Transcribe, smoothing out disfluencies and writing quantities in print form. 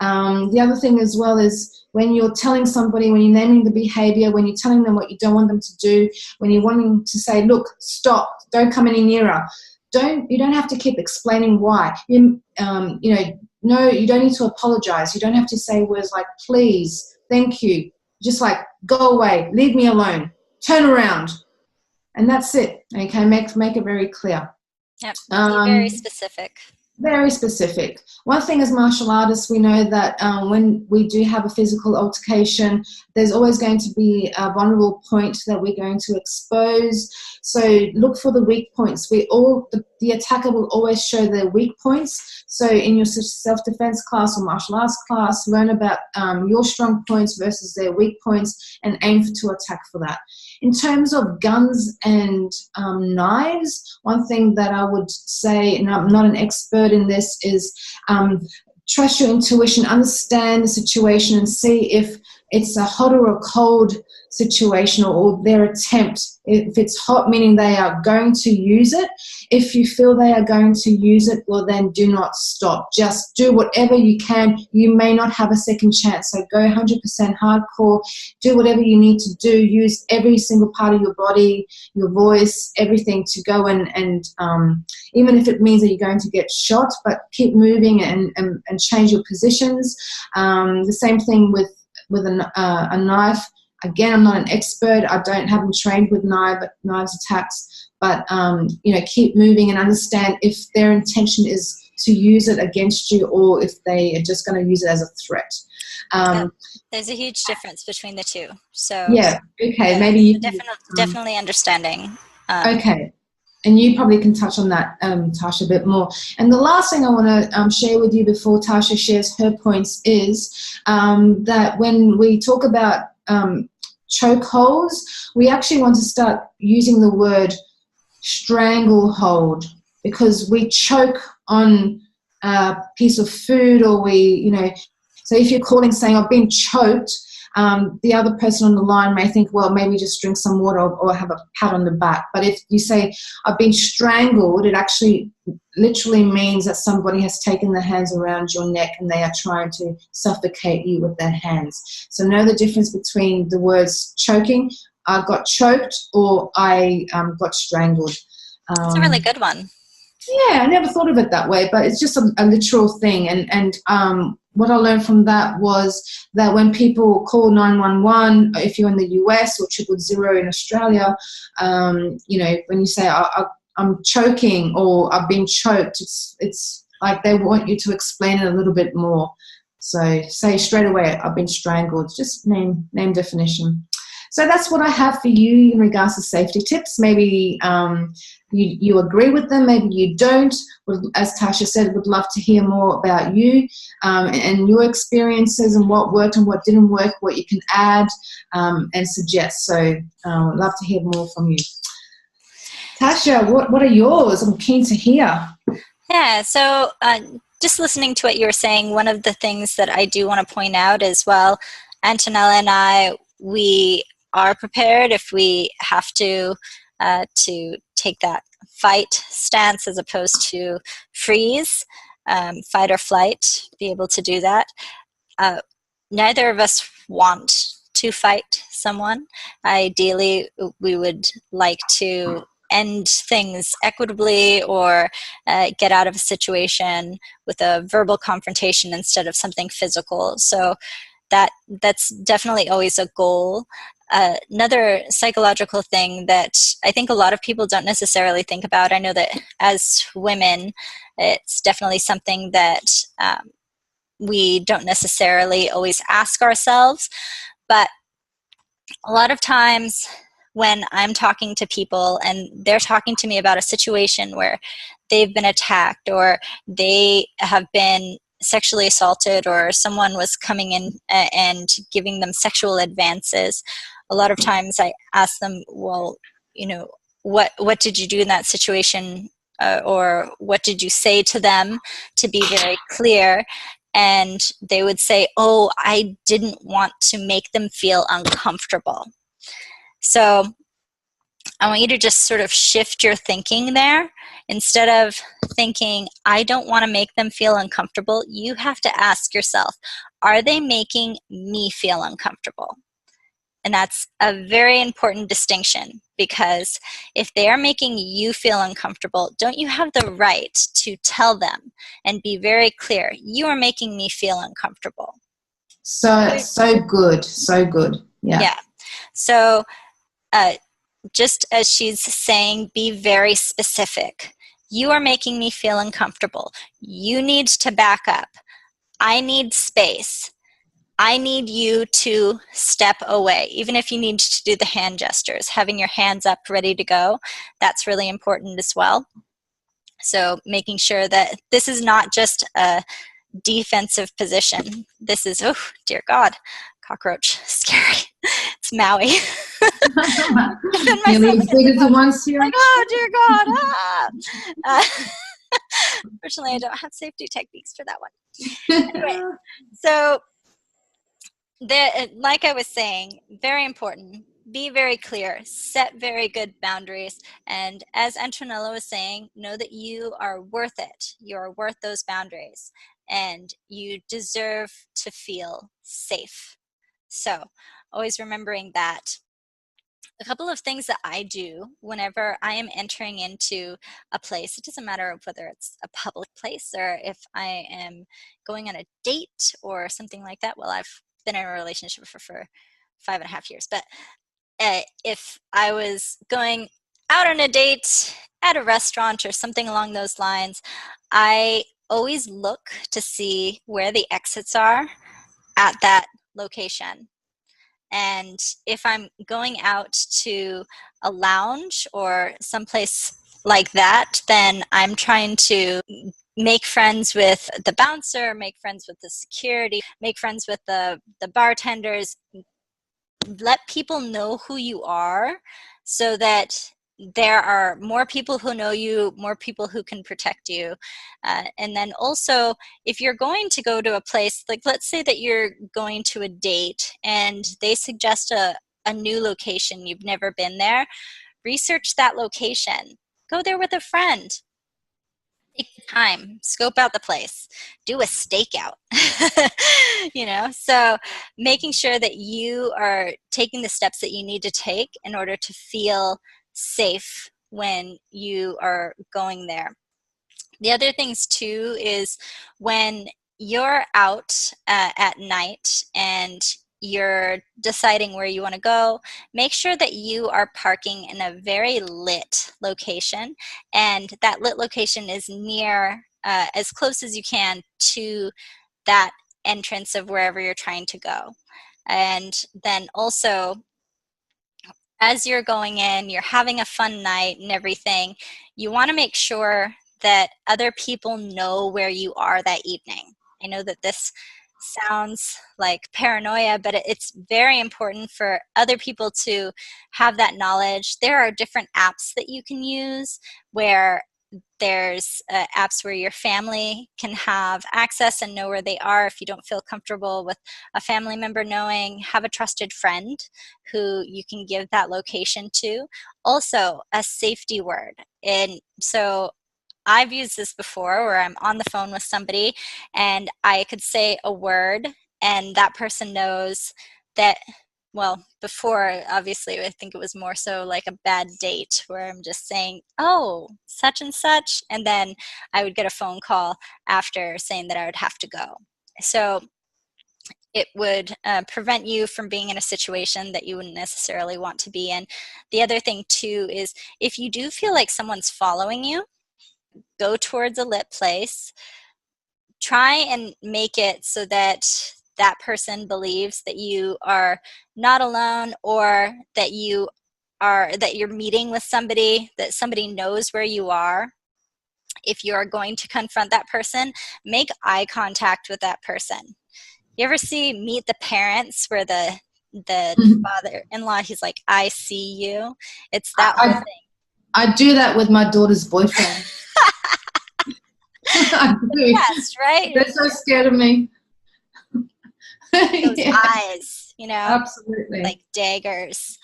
The other thing as well is when you're telling somebody, when you're naming the behavior, when you're telling them what you don't want them to do, when you're wanting to say, look, stop, don't come any nearer. You don't have to keep explaining why. No, you don't need to apologize. You don't have to say words like please, thank you. Just like go away, leave me alone, turn around. And that's it. Okay, make it very clear. Yep, be very specific. Very specific. One thing as martial artists, we know that when we do have a physical altercation, there's always going to be a vulnerable point that we're going to expose. So look for the weak points. The attacker will always show their weak points. So in your self-defense class or martial arts class, learn about your strong points versus their weak points and aim to attack for that. In terms of guns and knives, one thing that I would say, and I'm not an expert in this, is trust your intuition, understand the situation and see if it's a hot or a cold situation or their attempt. If it's hot, meaning they are going to use it. If you feel they are going to use it, well then do not stop. Just do whatever you can. You may not have a second chance, so go 100% hardcore. Do whatever you need to do. Use every single part of your body, your voice, everything to go and even if it means that you're going to get shot, but keep moving and change your positions. The same thing with a knife. Again, I'm not an expert. I haven't trained with knives attacks, but keep moving and understand if their intention is to use it against you or if they are just going to use it as a threat. There's a huge difference between the two. So yeah, okay, maybe you definitely understanding. Okay. And you probably can touch on that, Tasha, a bit more. And the last thing I want to share with you before Tasha shares her points is that when we talk about chokeholds, we actually want to start using the word stranglehold, because we choke on a piece of food or so if you're calling saying I've been choked, the other person on the line may think, well, maybe just drink some water or have a pat on the back. But if you say, I've been strangled, it actually literally means that somebody has taken their hands around your neck and they are trying to suffocate you with their hands. So know the difference between the words choking, I got choked, or I got strangled. That's a really good one. Yeah, I never thought of it that way, but it's just a literal thing. And what I learned from that was that when people call 911, if you're in the US, or 000 in Australia, when you say I'm choking or I've been choked, it's like they want you to explain it a little bit more. So say straight away, I've been strangled. Just name definition. So that's what I have for you in regards to safety tips. Maybe you agree with them, maybe you don't. As Tasha said, would love to hear more about you and your experiences and what worked and what didn't work, what you can add and suggest. So I'd love to hear more from you. Tasha, what are yours? I'm keen to hear. Yeah, so just listening to what you were saying, one of the things that I do want to point out is, well, Antonella and I, we are prepared if we have to take that fight stance as opposed to freeze, fight or flight, be able to do that. Neither of us want to fight someone. Ideally, we would like to end things equitably or get out of a situation with a verbal confrontation instead of something physical. So that's definitely always a goal. Another psychological thing that I think a lot of people don't necessarily think about, I know that as women, it's definitely something that we don't necessarily always ask ourselves, but a lot of times when I'm talking to people and they're talking to me about a situation where they've been attacked or they have been sexually assaulted or someone was coming in and giving them sexual advances, a lot of times I ask them, well, what did you do in that situation, or what did you say to them, to be very clear? And they would say, oh, I didn't want to make them feel uncomfortable. So I want you to just sort of shift your thinking there. Instead of thinking, I don't want to make them feel uncomfortable, you have to ask yourself, are they making me feel uncomfortable? And that's a very important distinction, because if they are making you feel uncomfortable, don't you have the right to tell them and be very clear, you are making me feel uncomfortable? So good. So good. Yeah. Yeah. So just as she's saying, be very specific. You are making me feel uncomfortable. You need to back up. I need space. I need you to step away. Even if you need to do the hand gestures, having your hands up ready to go, that's really important as well. So making sure that this is not just a defensive position. This is, oh dear God, cockroach, scary. It's Maui. Nearly as big as the ones here. Like, oh dear God. Fortunately, I don't have safety techniques for that one. Anyway, so like I was saying, very important. Be very clear. Set very good boundaries. And as Antonella was saying, know that you are worth it. You are worth those boundaries. And you deserve to feel safe. So always remembering that. A couple of things that I do whenever I am entering into a place, it doesn't matter whether it's a public place or if I am going on a date or something like that. Well, I've been in a relationship for 5.5 years, but if I was going out on a date at a restaurant or something along those lines, I always look to see where the exits are at that location. And if I'm going out to a lounge or someplace like that, then I'm trying to make friends with the bouncer, make friends with the security, make friends with the bartenders. Let people know who you are so that there are more people who know you, more people who can protect you. And then also, if you're going to go to a place, like let's say that you're going to a date and they suggest a new location, you've never been there, research that location. Go there with a friend. Take the time, scope out the place, do a stakeout. So making sure that you are taking the steps that you need to take in order to feel safe when you are going there. The other things too is when you're out at night and you're deciding where you want to go, make sure that you are parking in a very lit location, and that lit location is near, as close as you can to that entrance of wherever you're trying to go. And then also, as you're going in, you're having a fun night and everything, you want to make sure that other people know where you are that evening. I know that this sounds like paranoia, but it's very important for other people to have that knowledge. There are different apps that you can use where there's apps where your family can have access and know where they are. If you don't feel comfortable with a family member knowing, have a trusted friend who you can give that location to. Also, a safety word. And so I've used this before where I'm on the phone with somebody and I could say a word and that person knows that, well, before, obviously, I think it was more so like a bad date where I'm just saying, oh, such and such, and then I would get a phone call after saying that I would have to go. So it would prevent you from being in a situation that you wouldn't necessarily want to be in. The other thing, too, is if you do feel like someone's following you, go towards a lit place. Try and make it so that that person believes that you are not alone, or that you're meeting with somebody, that somebody knows where you are. If you're going to confront that person, make eye contact with that person. You ever see Meet the Parents where the father-in-law, he's like, I see you? It's that whole thing. I do that with my daughter's boyfriend. I do. Yes, right? They're so scared of me. Those eyes, Absolutely. like daggers.